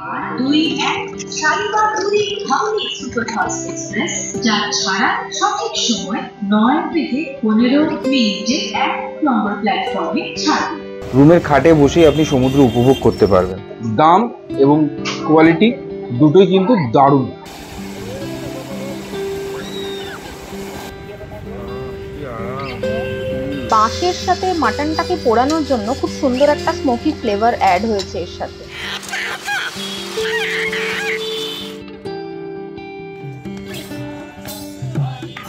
821 Shalimar Puri Howrah superfast express, যা ছাড়া সঠিক সময় 9 থেকে 15 মিনিটে 1 নম্বর প্ল্যাটফর্মে ছাড়বে। রুমের খাটে বসেই আপনি সমুদ্র উপভোগ করতে পারবেন। দাম এবং কোয়ালিটি দুটোই কিন্তু দারুণ। বাঁশের সাথে মাটনটাকে পোড়ানোর জন্য খুব সুন্দর একটা স্মোকি ফ্লেভার অ্যাড হয়েছে এর সাথে।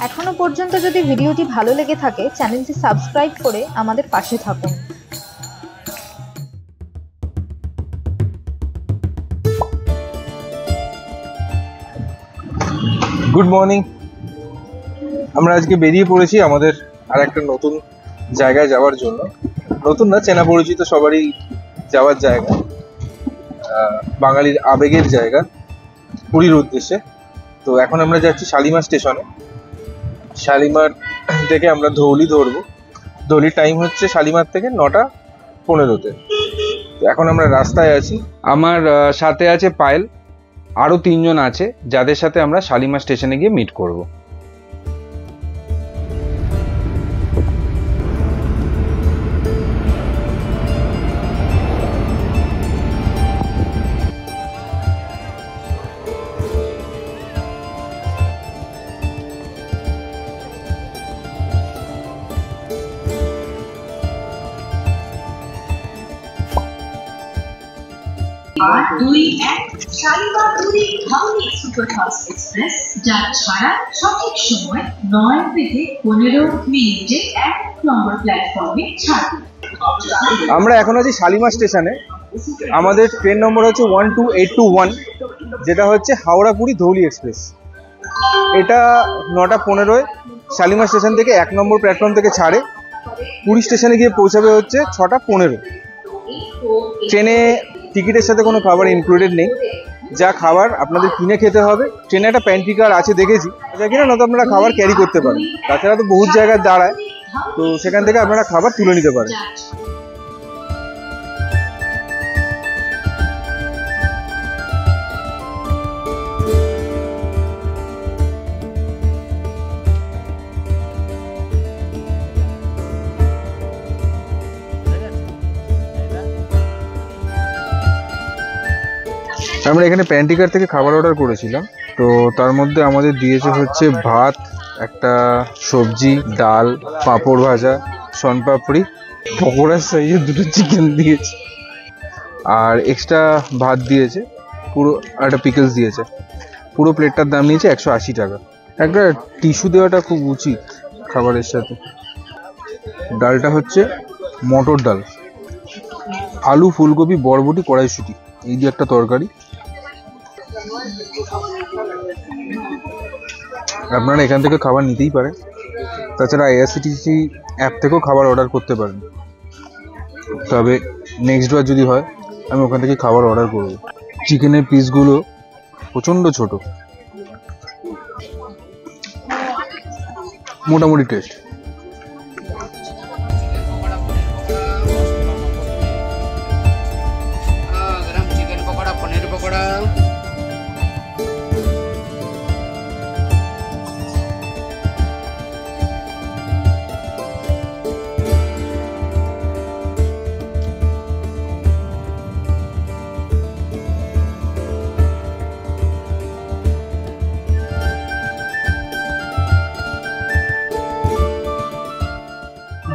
এখনো পর্যন্ত যদি ভিডিওটি ভালো লেগে থাকে, চ্যানেলটি সাবস্ক্রাইব করে আমাদের পাশে থাকুন। Good morning. আমরা আজকে বেরিয়ে পড়েছি আমাদের আর একটা নতুন জায়গায় যাওয়ার জন্য। নতুন না, চেনা পরিচিত সবারই যাওয়ার জায়গা, বাঙালির আবেগের জায়গা, পুরীর উদ্দেশ্যে। তো এখন আমরা যাচ্ছি শালিমার স্টেশনে। শালিমার থেকে আমরা ধৌলি ধরবো। ধৌলির টাইম হচ্ছে শালিমার থেকে 9:15-তে। তো এখন আমরা রাস্তায় আছি। আমার সাথে আছে পায়েল, আরও 3 জন আছে যাদের সাথে আমরা শালিমার স্টেশনে গিয়ে মিট করব। শালিমার পুরী হাওড়া সুপারফাস্ট এক্সপ্রেস, যা ছাড়া সঠিক সময় 9 থেকে 15 মিনিটে 1 নম্বর প্ল্যাটফর্মে ছাড়বে। আমরা এখন আছি শালিমার স্টেশনে। আমাদের ট্রেন নম্বর হচ্ছে 12821, যেটা হচ্ছে হাওড়া পুরী ধৌলি এক্সপ্রেস। এটা 9:15-এ শালিমার স্টেশন থেকে 1 নম্বর প্ল্যাটফর্ম থেকে ছাড়ে। পুরী স্টেশনে গিয়ে পৌঁছাবে হচ্ছে 6:15। ট্রেনে টিকিটের সাথে কোনো খাবার ইনক্লুডেড নেই, যা খাবার আপনাদের কিনে খেতে হবে। ট্রেনে একটা প্যান্ট্রি কার আছে দেখেছি, যা কিনা নয়তো আপনারা খাবার ক্যারি করতে পারেন। তাছাড়া তো বহুত জায়গায় দাঁড়ায়, তো সেখান থেকে আপনারা খাবার তুলে নিতে পারেন। আমরা এখানে প্যান্টিকার থেকে খাবার অর্ডার করেছিলাম। তো তার মধ্যে আমাদের দিয়েছে হচ্ছে ভাত, একটা সবজি, ডাল, পাঁপড় ভাজা, শনপাপড়ি, পকোড়ার সাইজে 2টো চিকেন দিয়েছে, আর এক্সট্রা ভাত দিয়েছে, পুরো একটা পিকলস দিয়েছে। পুরো প্লেটটার দাম নিয়েছে 180 টাকা। একটা টিস্যু দেওয়াটা খুব উচিত খাবারের সাথে। ডালটা হচ্ছে মটর ডাল, আলু, ফুলকপি, বরবটি, কড়াইশুঁটি, এই দিয়ে একটা তরকারি। আপনারা এখান থেকে খাবার নিতেই পারেন। তাছাড়া আইআরসিটিসি অ্যাপ থেকেও খাবার অর্ডার করতে পারেন। তবে নেক্সট বার যদি হয় আমি ওখান থেকে খাবার অর্ডার করব। চিকেনের পিসগুলো প্রচণ্ড ছোট, মোটামুটি টেস্ট।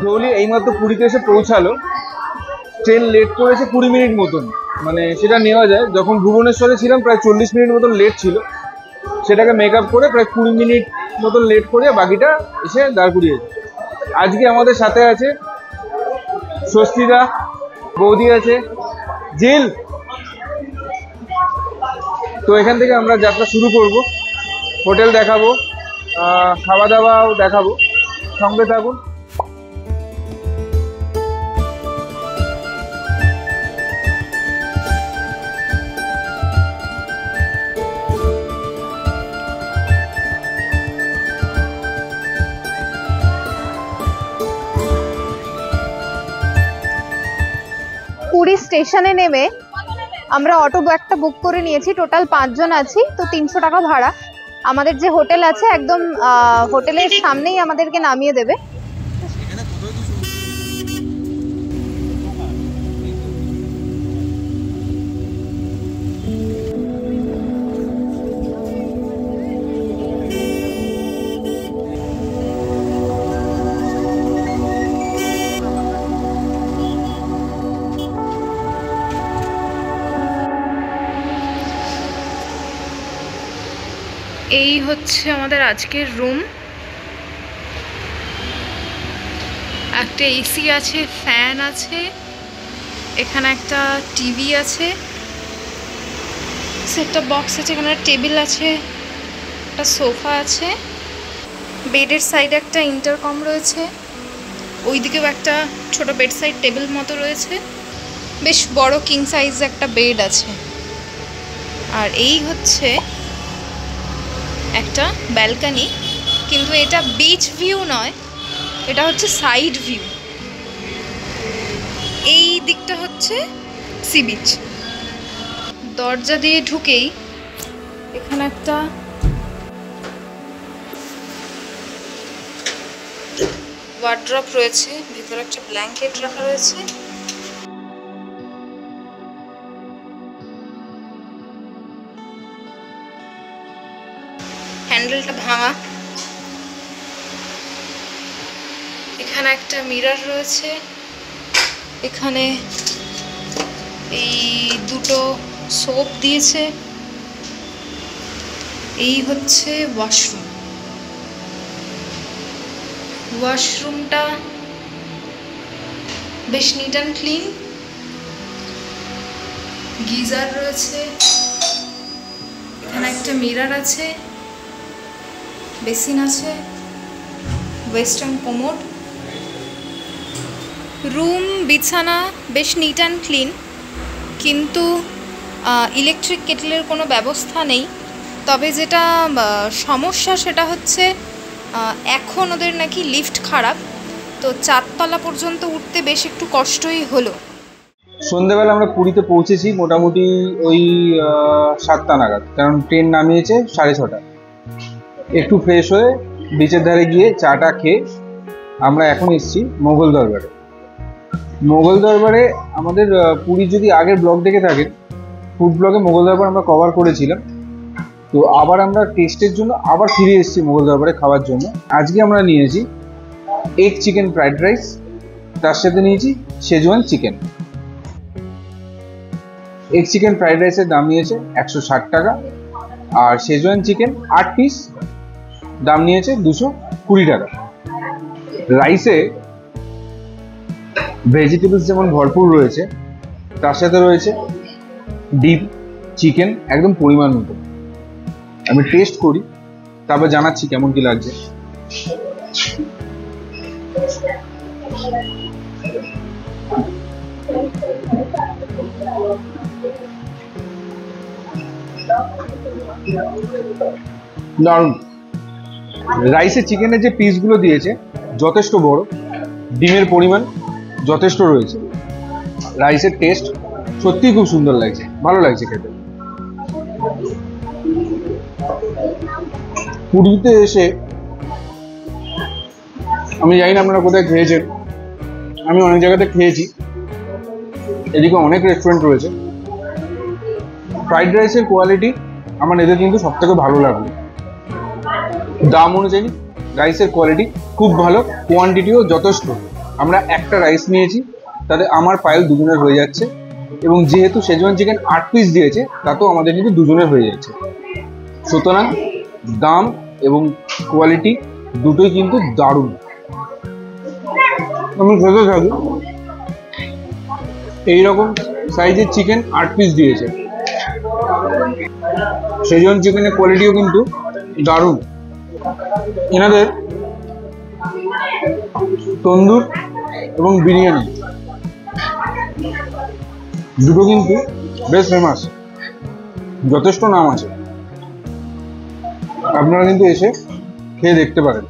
ধৌলি এইমাত্র পুরীতে এসে পৌঁছালো। ট্রেন লেট করেছে 20 মিনিট মতন, মানে সেটা নেওয়া যায়। যখন ভুবনেশ্বরে ছিলাম প্রায় 40 মিনিট মতন লেট ছিল, সেটাকে মেক আপ করে প্রায় 20 মিনিট মতন লেট করে বাকিটা এসে দাঁড় করিয়েছে। আজকে আমাদের সাথে আছে স্বস্তিদা, বৌদি আছে, জিল। তো এখান থেকে আমরা যাত্রা শুরু করব। হোটেল দেখাবো, খাওয়া দাওয়াও দেখাবো, সঙ্গে থাকুন। পুরী স্টেশনে নেমে আমরা অটো একটা বুক করে নিয়েছি, টোটাল 5 জন আছি, তো 300 টাকা ভাড়া। আমাদের যে হোটেল আছে একদম হোটেলের সামনেই আমাদেরকে নামিয়ে দেবে। এই হচ্ছে আমাদের আজকের রুম। একটা এসি আছে, ফ্যান আছে, এখানে একটা টিভি আছে, সেটটপ বক্স আছে, এখানে টেবিল আছে, একটা সোফা আছে, বেডের সাইডে একটা ইন্টারকম রয়েছে, ওইদিকেও একটা ছোট বেড সাইড টেবিল মতো রয়েছে, বেশ বড় কিং সাইজ একটা বেড আছে। আর এই হচ্ছে একটা ব্যালকনি, কিন্তু এটা বিচ ভিউ নয়, এটা হচ্ছে সাইড ভিউ। এই দিকটা হচ্ছে সি বিচ। দরজা দিয়ে ঢুকেই এখানে একটা ওয়ার্ড্রপ রয়েছে, ভিতরে একটা ব্ল্যাঙ্কেট রাখা রয়েছে। হ্যান্ডেলটা ভাঙা। এখানে একটা মিরর রয়েছে, এখানে এই দুটো সোপ দিয়েছে। এই হচ্ছে ওয়াশরুম। ওয়াশরুমটা বেশ নিট অ্যান্ড ক্লিন। গিজার রয়েছে, এখানে একটা মিরর আছে, বেসিন আছে, ওয়েস্টার্ন কোমোড। রুম বিছানা বেশ নিট অ্যান্ড ক্লিন, কিন্তু ইলেকট্রিক কেটলের কোনো ব্যবস্থা নেই। তবে যেটা সমস্যা সেটা হচ্ছে এখন ওদের নাকি লিফট খারাপ, তো 4 তলা পর্যন্ত উঠতে বেশ একটু কষ্টই হলো। সন্ধ্যেবেলা আমরা পুরীতে পৌঁছেছি মোটামুটি ওই 7টা নাগাদ, কারণ ট্রেন নামিয়েছে 6:30। একটু ফ্রেশ হয়ে বিচের ধারে গিয়ে চাটা খেয়ে আমরা এখন এসেছি মোগল দরবারে। মোগল দরবারে আমাদের পুরীর যদি আগের ব্লগ দেখে থাকেন, ফুড ব্লগে মোগল দরবার আমরা কভার করেছিলাম। তো আবার আমরা টেস্টের জন্য আবার ফিরে এসেছি মোগল দরবারে খাওয়ার জন্য। আজকে আমরা নিয়েছি এগ চিকেন ফ্রাইড রাইস, তার সাথে নিয়েছি schezwan chicken. Egg chicken fried রাইসের দাম নিয়েছে 160 টাকা, আর শেজওয়ান চিকেন 8 পিস দাম নিয়েছে 220 টাকা। রাইসে ভেজিটেবলস যেমন ভরপুর রয়েছে, তার সাথে রয়েছে ডিপ চিকেন একদম পরিমাণ মতো। আমি টেস্ট করি, তারপর জানাচ্ছি কেমন কি লাগছে। দারুণ। রাইসে চিকেনের যে পিসগুলো দিয়েছে যথেষ্ট বড়, ডিমের পরিমাণ যথেষ্ট রয়েছে। রাইসের টেস্ট সত্যিই খুব সুন্দর লাগছে, ভালো লাগছে খেতে। পুরীতে এসে আমি জানি না আপনারা কোথায় খেয়েছেন, আমি অনেক জায়গাতে খেয়েছি, এদিকে অনেক রেস্টুরেন্ট রয়েছে। ফ্রাইড রাইসের কোয়ালিটি আমার এদের কিন্তু সব থেকে ভালো লাগলো। দাম অনুযায়ী রাইসের কোয়ালিটি খুব ভালো, কোয়ান্টিটিও যথেষ্ট। আমরা একটা রাইস নিয়েছি, তাতে আমার পায়েল দুজনের হয়ে যাচ্ছে, এবং যেহেতু শেজওয়ান চিকেন 8 পিস দিয়েছে, তাতেও আমাদের কিন্তু দুজনের হয়ে যাচ্ছে। সুতরাং দাম এবং কোয়ালিটি দুটোই কিন্তু দারুণ। আমি খেতে থাকি। এইরকম সাইজের চিকেন 8 পিস দিয়েছে। শেজওয়ান চিকেনের কোয়ালিটিও কিন্তু দারুণ। এনাদের তন্দুর এবং বিরিয়ানি দুটো কিন্তু বেশ ফেমাস, যথেষ্ট নাম আছে। আপনারা কিন্তু এসে খেয়ে দেখতে পারেন।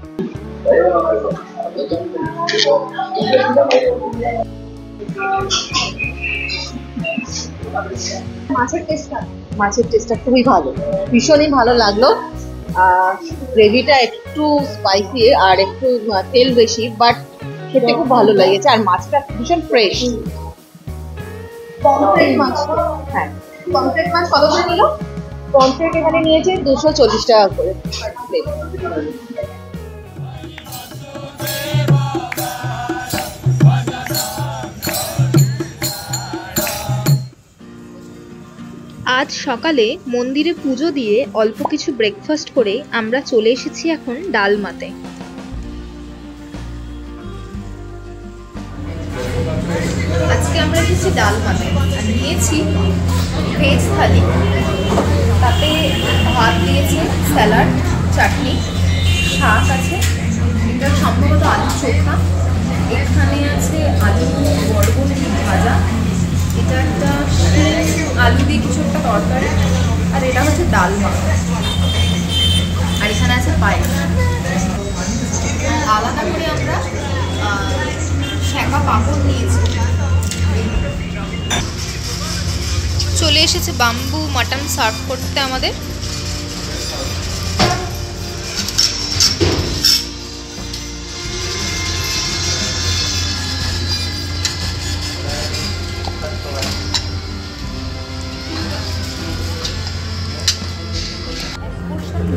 মাছের টেস্টটা খুবই ভালো, ভীষণই ভালো লাগলো। গ্রেভিটা একটু স্পাইসি আর একটু তেল বেশি, বাট খেতে খুব ভালো লেগেছে। আর মাছটা ভীষণ ফ্রেশ। পমফ্রেট মাছ, হ্যাঁ পমফ্রেট মাছ কত করে নিল? পমফ্রেট এখানে নিয়েছে 240 টাকা করে প্লেট। আজ সকালে মন্দিরে পুজো দিয়ে অল্প কিছু ব্রেকফাস্ট করে আমরা চলে এসেছি এখন ডালমাতে। আজকে আমরা এসেছি ডালমাতে আর নিয়েছি ভেজ থালি। তাতে ভাত দিয়েছে, স্যালাড, চাটনি, শাক আছে, এটা সম্ভবত আলু চোখা, এখানে আছে আলু বরবটি ভাজা, এটা একটা আলু দিয়ে কিছু একটা তরকারি, আর এটা হচ্ছে ডালমা, আর এখানে আছে পায়েস। আলাদা করে আমরা শাঁকা পাঁপড় নিয়েছি। চলে এসেছে বাম্বু মাটন সার্ভ করতে আমাদের।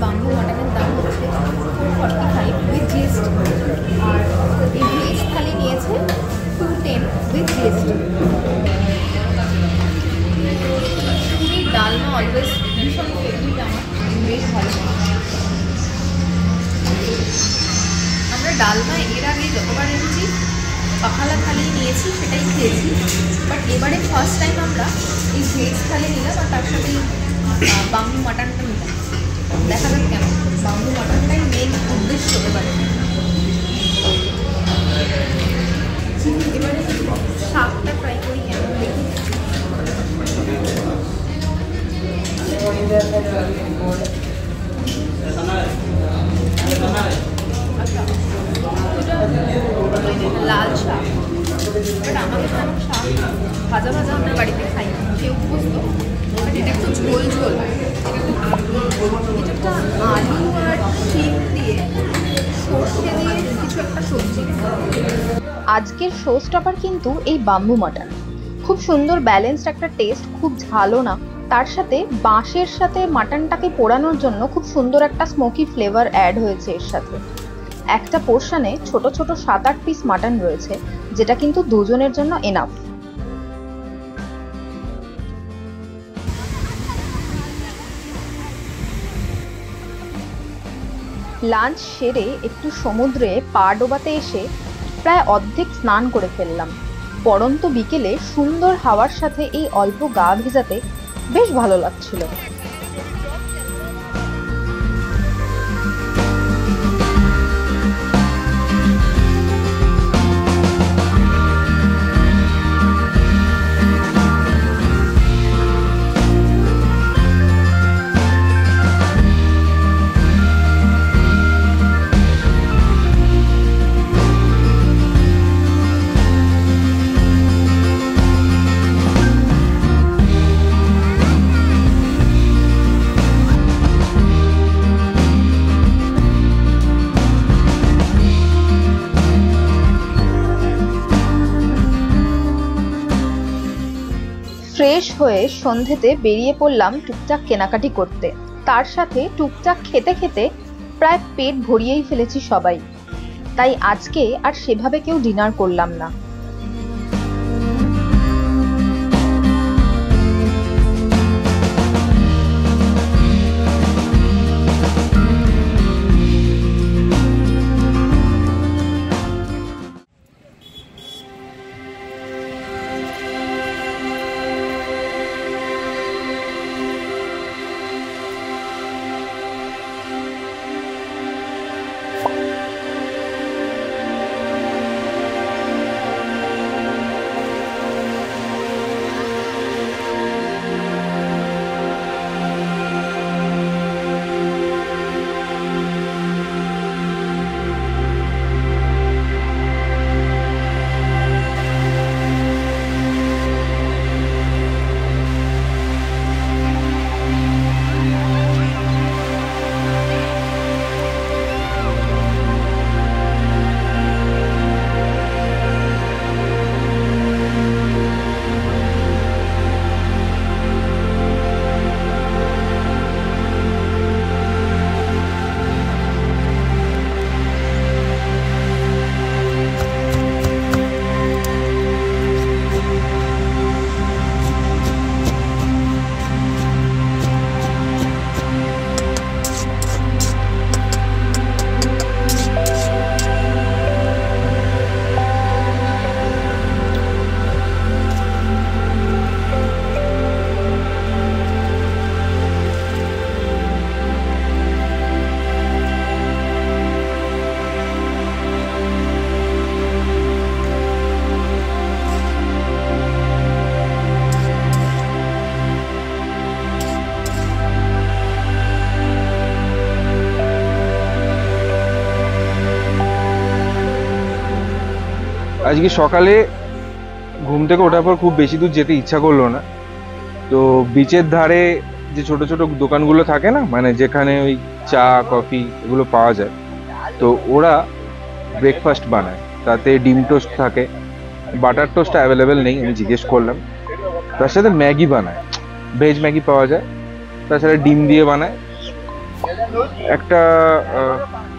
বাম্বু মাটনের দাম হচ্ছে 445 উইথ জিএসটি, আর এই ভেজ থালি নিয়েছে 210 উইথ জিএসটি। ডালমা অলওয়েজ ভীষণ ফেভারিট আমার, বেশ ভালো। আমরা ডালমা এর আগে যতবার এনেছি পাখালা থালি নিয়েছি, সেটাই খেয়েছি, বাট এবারে ফার্স্ট টাইম আমরা এই ভেজ থালি নিলাম আর তার সাথে বাম্বু মাটনটা নিলাম। দেখা যাক কেন, বাম্বু মাটনটাই মেন উদ্দেশ্য এবারে। এবারে শাকটা ট্রাই করি কেমন দেখি। লাল শাক, বাট আমাদের যেমন শাক ভাজা ভাজা আমরা বাড়িতে খাই, কেউ বুঝতো, বাট এটা একটু ঝোল ঝোল। এটা একটা আলু আর শিম দিয়ে সর্ষে দিয়ে কিছু একটা সবজি। আজকের শো স্টপার কিন্তু এই বাম্বু মাটন। খুব সুন্দর ব্যালেন্সড একটা টেস্ট, খুব ঝালও না, তার সাথে বাঁশের সাথে মাটনটাকে পোড়ানোর জন্য খুব সুন্দর একটা স্মোকি ফ্লেভার অ্যাড হয়েছে এর সাথে। একটা পোর্শনে ছোট ছোট 7-8 পিস মাটন রয়েছে, যেটা কিন্তু দুজনের জন্য এনাফ। লাঞ্চ সেরে একটু সমুদ্রে পা ডোবাতে এসে প্রায় অর্ধেক স্নান করে ফেললাম। পড়ন্ত বিকেলে সুন্দর হাওয়ার সাথে এই অল্প গা ভেজাতে বেশ ভালো লাগছিল। ফ্রেশ হয়ে সন্ধেতে বেরিয়ে পড়লাম টুকটাক কেনাকাটি করতে, তার সাথে টুকটাক খেতে খেতে প্রায় পেট ভরিয়েই ফেলেছি সবাই। তাই আজকে আর সেভাবে কেউ ডিনার করলাম না। আজকে সকালে ঘুম থেকে ওঠার পর খুব বেশি দূর যেতে ইচ্ছা করলো না, তো বিচের ধারে যে ছোট ছোট দোকানগুলো থাকে না, মানে যেখানে ওই চা কফি এগুলো পাওয়া যায়, তো ওরা ব্রেকফাস্ট বানায়, তাতে ডিম টোস্ট থাকে, বাটার টোস্ট অ্যাভেলেবেল নেই, আমি জিজ্ঞেস করলাম। তার সাথে ম্যাগি বানায়, ভেজ ম্যাগি পাওয়া যায়, তাছাড়া ডিম দিয়ে বানায়। একটা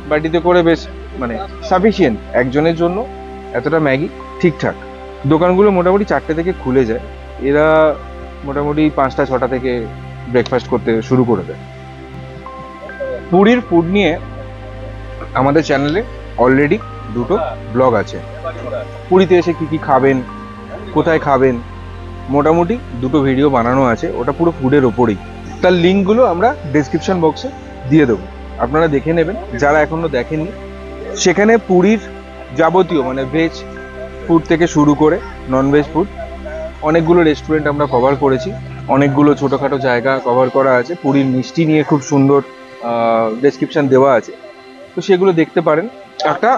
বাটিতে করে বেশ মানে সাফিসিয়েন্ট একজনের জন্য, এতটা ম্যাগি ঠিকঠাক। দোকানগুলো মোটামুটি 4টে থেকে খুলে যায়, এরা মোটামুটি 5টা 6টা থেকে ব্রেকফাস্ট করতে শুরু করে দেয়। পুরীর ফুড নিয়ে আমাদের চ্যানেলে অলরেডি 2টো ব্লগ আছে। পুরীতে এসে কি কি খাবেন, কোথায় খাবেন, মোটামুটি 2টো ভিডিও বানানো আছে, ওটা পুরো ফুডের ওপরেই। তার লিঙ্কগুলো আমরা ডেসক্রিপশন বক্সে দিয়ে দেবো, আপনারা দেখে নেবেন যারা এখনো দেখেননি। সেখানে পুরীর যাবতীয় মানে ভেজ ফুড থেকে শুরু করে নন ভেজ ফুড অনেকগুলো রেস্টুরেন্ট আমরা কভার করেছি, অনেকগুলো ছোটোখাটো জায়গা কভার করা আছে। পুরীর মিষ্টি নিয়ে খুব সুন্দর ডেসক্রিপশন দেওয়া আছে, তো সেগুলো দেখতে পারেন, একটা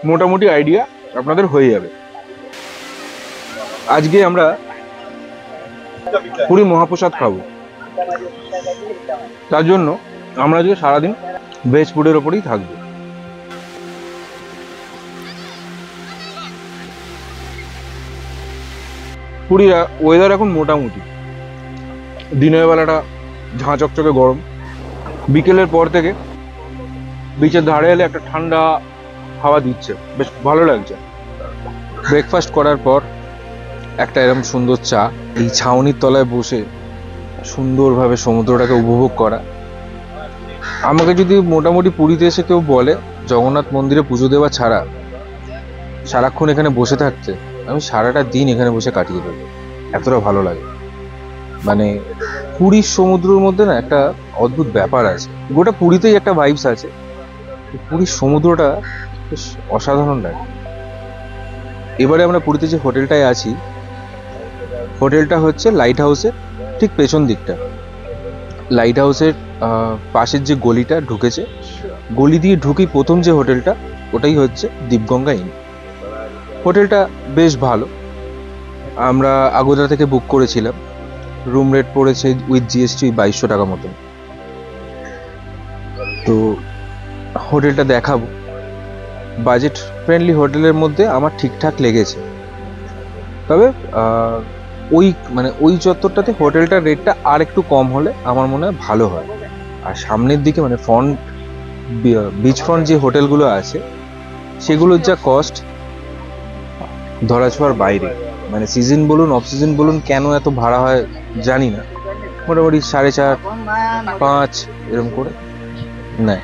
মোটামুটি আইডিয়া আপনাদের হয়ে যাবে। আজকে আমরা পুরী মহাপ্রসাদ খাবো, তার জন্য আমরা আজকে সারাদিন ভেজ ফুডের ওপরেই থাকবো। পুরীর ওয়েদার এখন মোটামুটি, দিনের বেলাটা ঝাঁ চকচকে গরম, বিকেলের পর থেকে বিচের ধারে এলে একটা ঠান্ডা হাওয়া দিচ্ছে, বেশ ভালো লাগছে। ব্রেকফাস্ট করার পর একটা এরকম সুন্দর চা, এই ছাউনির তলায় বসে সুন্দরভাবে সমুদ্রটাকে উপভোগ করা। আমাকে যদি মোটামুটি পুরীতে এসে কেউ বলে জগন্নাথ মন্দিরে পুজো দেওয়া ছাড়া সারাক্ষণ এখানে বসে থাকতে, আমি সারাটা দিন এখানে বসে কাটিয়ে দেবো, এতটা ভালো লাগে। মানে পুরীর সমুদ্রের মধ্যে না একটা অদ্ভুত ব্যাপার আছে, গোটা পুরীতেই একটা ভাইবস আছে, পুরীর সমুদ্রটা বেশ অসাধারণ লাগে। এবারে আমরা পুরীতে যে হোটেলটায় আছি, হোটেলটা হচ্ছে লাইট হাউসের ঠিক পেছন দিকটা। লাইট হাউসের পাশের যে গলিটা ঢুকেছে, গলি দিয়ে ঢুকেই প্রথম যে হোটেলটা, ওটাই হচ্ছে দীপগঙ্গা ইন। হোটেলটা বেশ ভালো, আমরা আগোদা থেকে বুক করেছিলাম, রুম রেট পড়েছে উইথ জিএসটি 2200 টাকা মতন। তো হোটেলটা দেখাবো, বাজেট ফ্রেন্ডলি হোটেলের মধ্যে আমার ঠিকঠাক লেগেছে। তবে ওই চত্বরটাতে হোটেলটার রেটটা আর একটু কম হলে আমার মনে হয় ভালো হয়। আর সামনের দিকে মানে বিচ ফ্রন্ট যে হোটেলগুলো আছে, সেগুলোর যা কস্ট ধরাছোঁয়ার বাইরে। মানে সিজন বলুন অফ সিজন বলুন, কেন এত ভাড়া হয় জানি না, মোটামুটি 4.5 5 এরকম করে নেয়।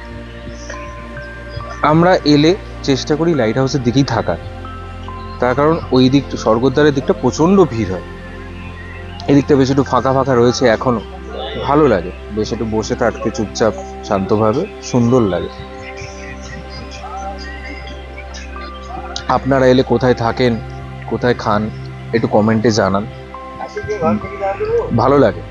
আমরা এলে চেষ্টা করি লাইট হাউসের দিকেই থাকার, তার কারণ ওই দিকটা স্বর্গদ্বারের দিকটা প্রচণ্ড ভিড় হয়, এদিকটা বেশ একটু ফাঁকা ফাঁকা রয়েছে এখনো, ভালো লাগে বেশ একটু বসে থাকতে চুপচাপ শান্তভাবে, সুন্দর লাগে। আপনারা এলে কোথায় থাকেন, কোথায় খান, একটু কমেন্টে জানান, ভালো লাগে।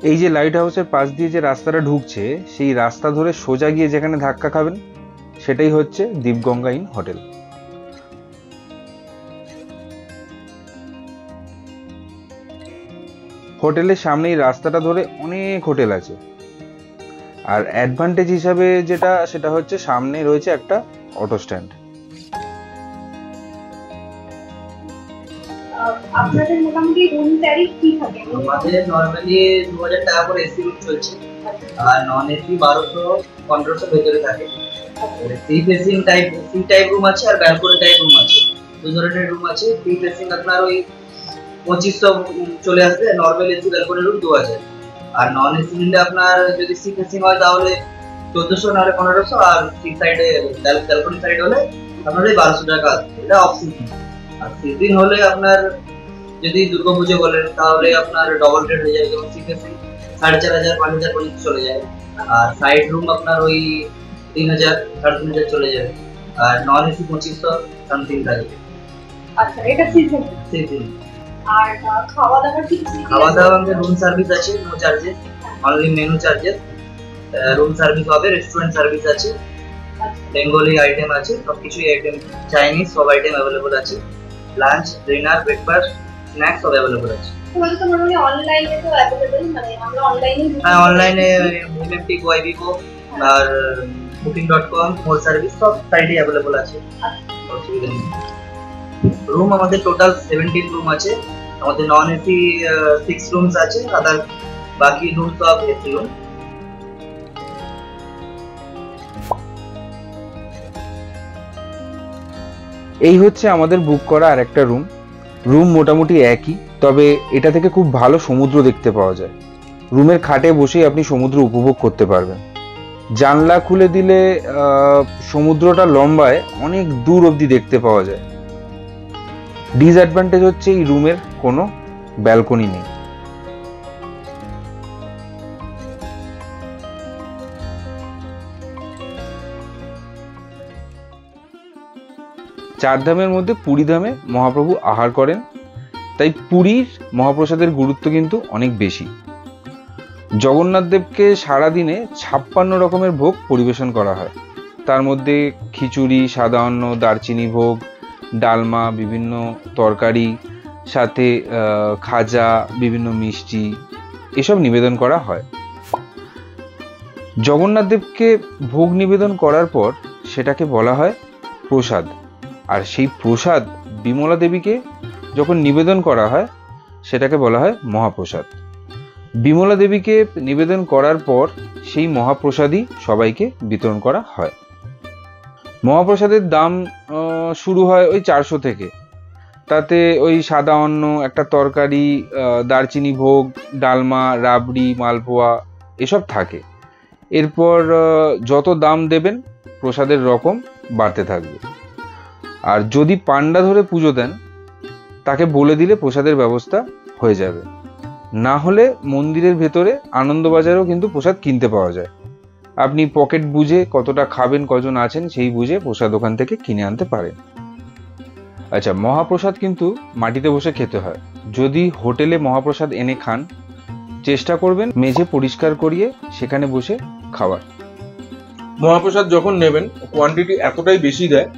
এই যে লাইট হাউসের পাশ দিয়ে যে রাস্তাটা ঢুকছে, সেই রাস্তা ধরে সোজা গিয়ে যেখানে ধাক্কা খাবেন সেটাই হচ্ছে দীপগঙ্গা ইন হোটেল। হোটেলের সামনেই রাস্তাটা ধরে অনেক হোটেল আছে, আর অ্যাডভান্টেজ হিসাবে যেটা সেটা হচ্ছে সামনে রয়েছে একটা অটো স্ট্যান্ড। আপনাদের মোটামুটি রুম ট্যারিফ কি থাকে? আমাদের নরমালি 2000 টাকা করে এসি রুম চলছে, আর নন এসি 1200 1500 ভেতরে থাকে। Sea facing type, sea type room আছে আর ব্যালকনি টাইপ রুম আছে, দু ধরনের রুম আছে। সি ফেসিং আপনার ওই 2500 চলে আসবে, নরমাল এসি ব্যালকনি রুম 2000। আর নন এসি নিলে আপনার যদি সি ফেসিং হয় তাহলে 1400 নাহলে 1500, আর সি সাইডে ব্যালকনি সাইড হলে আপনার ওই 1200 টাকা আসবে। এটা অফ সিজন। আর সিজন হলে আপনার যদি দুর্গাপুজো বলেন তাহলে আপনার ডবল রেট হয়ে যাবে, যেমন সি ফেসিং 4500 5000 পর্যন্ত চলে যায়। আর সাইড রুম আপনার ওই 3000 3500 চলে যাবে। আর নন এসি 2500 সামথিং থাকে। আচ্ছা, এটা সিজন। সিজন। আর খাওয়া দাওয়ার কি কি? খাওয়া দাওয়া আমাদের রুম সার্ভিস আছে, no charges, only menu charges. Room service হবে, রেস্টুরেন্ট সার্ভিস আছে, বেঙ্গলি আইটেম আছে, সবকিছুই আইটেম, চাইনিজ সব আইটেম অ্যাভেলেবল আছে। লাঞ্চ, ডিনার, ব্রেকফাস্ট, স্ন্যাক্স সব অ্যাভেলেবল আছে। তোমাদের তো মনে হয় অনলাইনে তো অ্যাভেলেবল, মানে আমরা অনলাইনে? হ্যাঁ, অনলাইনে MMTIC, ওয়াইবিকো আর booking.com, মোর সার্ভিস সব সাইডে অ্যাভেলেবল আছে, অসুবিধা নেই। রুম আমাদের টোটাল 17 রুম আছে। আমাদের নন এসি 6 রুমস আছে, আদার বাকি রুম সব এসি রুম। এই হচ্ছে আমাদের বুক করা আর একটা রুম। রুম মোটামুটি একই, তবে এটা থেকে খুব ভালো সমুদ্র দেখতে পাওয়া যায়। রুমের খাটে বসেই আপনি সমুদ্র উপভোগ করতে পারবেন। জানলা খুলে দিলে সমুদ্রটা লম্বায় অনেক দূর অবধি দেখতে পাওয়া যায়। ডিসঅ্যাডভান্টেজ হচ্ছে এই রুমের কোনো ব্যালকনি নেই। চারধামের মধ্যে পুরীধামে মহাপ্রভু আহার করেন, তাই পুরীর মহাপ্রসাদের গুরুত্ব কিন্তু অনেক বেশি। জগন্নাথ দেবকে সারাদিনে 56 রকমের ভোগ পরিবেশন করা হয়। তার মধ্যে খিচুড়ি, সাদা অন্ন, দারচিনি ভোগ, ডালমা, বিভিন্ন তরকারি, সাথে খাজা, বিভিন্ন মিষ্টি, এসব নিবেদন করা হয়। জগন্নাথ দেবকে ভোগ নিবেদন করার পর সেটাকে বলা হয় প্রসাদ। আর সেই প্রসাদ বিমলা দেবীকে যখন নিবেদন করা হয় সেটাকে বলা হয় মহাপ্রসাদ। বিমলা দেবীকে নিবেদন করার পর সেই মহাপ্রসাদই সবাইকে বিতরণ করা হয়। মহাপ্রসাদের দাম শুরু হয় ওই 400 থেকে। তাতে ওই সাদা অন্ন, একটা তরকারি, দারচিনি ভোগ, ডালমা, রাবড়ি, মালপোয়া এসব থাকে। এরপর যত দাম দেবেন প্রসাদের রকম বাড়তে থাকবে। আর যদি পান্ডা ধরে পুজো দেন তাকে বলে দিলে প্রসাদের ব্যবস্থা হয়ে যাবে। না হলে মন্দিরের ভেতরে আনন্দবাজারেও কিন্তু প্রসাদ কিনতে পাওয়া যায়। আপনি পকেট বুঝে কতটা খাবেন, কজন আছেন সেই বুঝে প্রসাদ ওখান থেকে কিনে আনতে পারেন। আচ্ছা, মহাপ্রসাদ কিন্তু মাটিতে বসে খেতে হয়। যদি হোটেলে মহাপ্রসাদ এনে খান, চেষ্টা করবেন মেঝে পরিষ্কার করিয়ে সেখানে বসে খাওয়ার। মহাপ্রসাদ যখন নেবেন কোয়ান্টিটি এতটাই বেশি দেয়,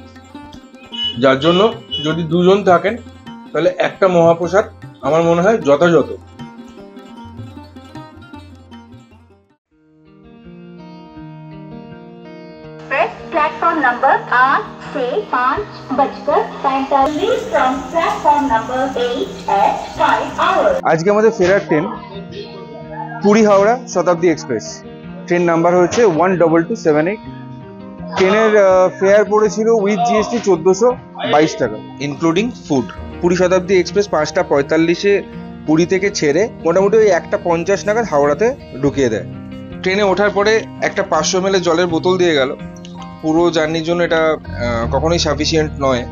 যার জন্য যদি দুজন থাকেন তাহলে একটা মহাপ্রসাদ আমার মনে হয় যথাযথ। प्लेटफॉर्म नंबर 8 से 5:45 from platform number 8 at 5 hours। আজকে আমাদের ফেরার ট্রেন পুরী হাওড়া শতাব্দী এক্সপ্রেস। ট্রেন নাম্বার হচ্ছে 12278। ট্রেনের ফেয়ার পড়েছিল উইথ জিএসটি 1422 টাকা, ইনক্লুডিং ফুড। পুরী শতাব্দী এক্সপ্রেস 5:45-এ পুরী থেকে ছেড়ে মোটামুটি ওই 1:50 নাগাদ হাওড়াতে ঢুকিয়ে দেয়। ট্রেনে ওঠার পরে একটা 500 ml জলের বোতল দিয়ে গেল। পুরো জার্নির জন্য এটা কখনোই সাফিসিয়েন্ট নয়।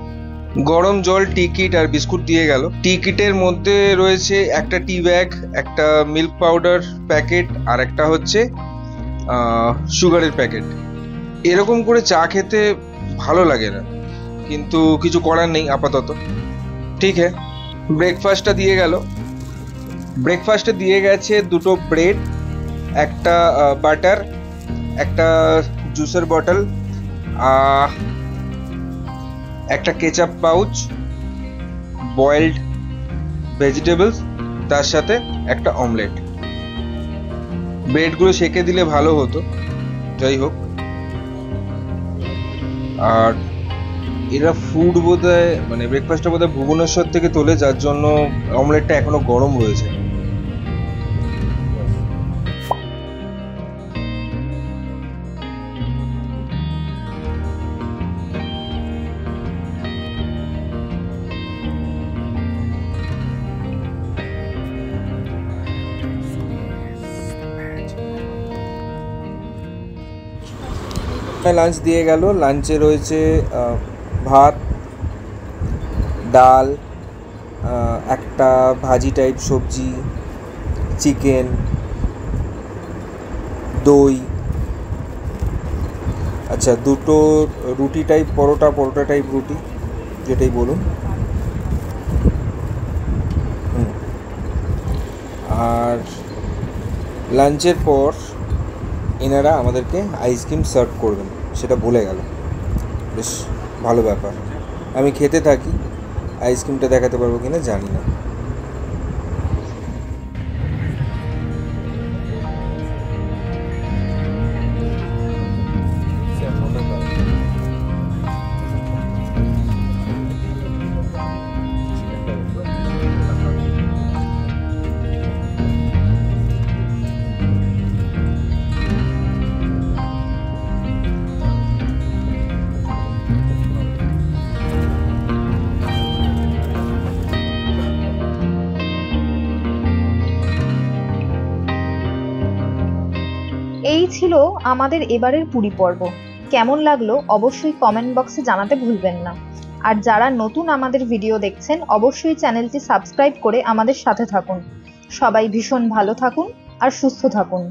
গরম জল, টিকিট আর বিস্কুট দিয়ে গেল। টিকিটের মধ্যে রয়েছে একটা টি ব্যাগ, একটা মিল্ক পাউডার প্যাকেট আর একটা হচ্ছে সুগারের প্যাকেট। এরকম করে চা খেতে ভালো লাগে না, কিন্তু কিছু করার নেই আপাতত। ঠিক হ্যাঁ, ব্রেকফাস্টটা দিয়ে গেল। ব্রেকফাস্টে দিয়ে গেছে 2টো ব্রেড, একটা বাটার, একটা জুসের বটল, একটা কেচাপ পাউচ, বয়েলড ভেজিটেবলস, তার সাথে একটা অমলেট। ব্রেডগুলো সেকে দিলে ভালো হতো, যাই হোক। আর এরা ফুড বোধহয় মানে ব্রেকফাস্টটা বোধহয় ভুবনেশ্বর থেকে তোলে, যার জন্য অমলেটটা এখনো গরম রয়েছে। লাঞ্চ দিয়ে গেল। লাঞ্চে রয়েছে ভাত, ডাল, একটা ভাজি টাইপ সবজি, চিকেন, দই, আচ্ছা দুটো রুটি টাইপ পরোটা টাইপ রুটি, যেটাই বলুন। আর লাঞ্চের পর এনারা আমাদেরকে আইসক্রিম সার্ভ করবেন, সেটা বলে গেল। বেশ ভালো ব্যাপার। আমি খেতে থাকি, আইসক্রিমটা দেখাতে পারবো কিনা জানি না। এই ছিল আমাদের এবারের পুরী পর্ব। কেমন লাগলো অবশ্যই কমেন্ট বক্সে জানাতে ভুলবেন না। আর যারা নতুন আমাদের ভিডিও দেখছেন অবশ্যই চ্যানেলটি সাবস্ক্রাইব করে আমাদের সাথে থাকুন। সবাই ভীষণ ভালো থাকুন আর সুস্থ থাকুন।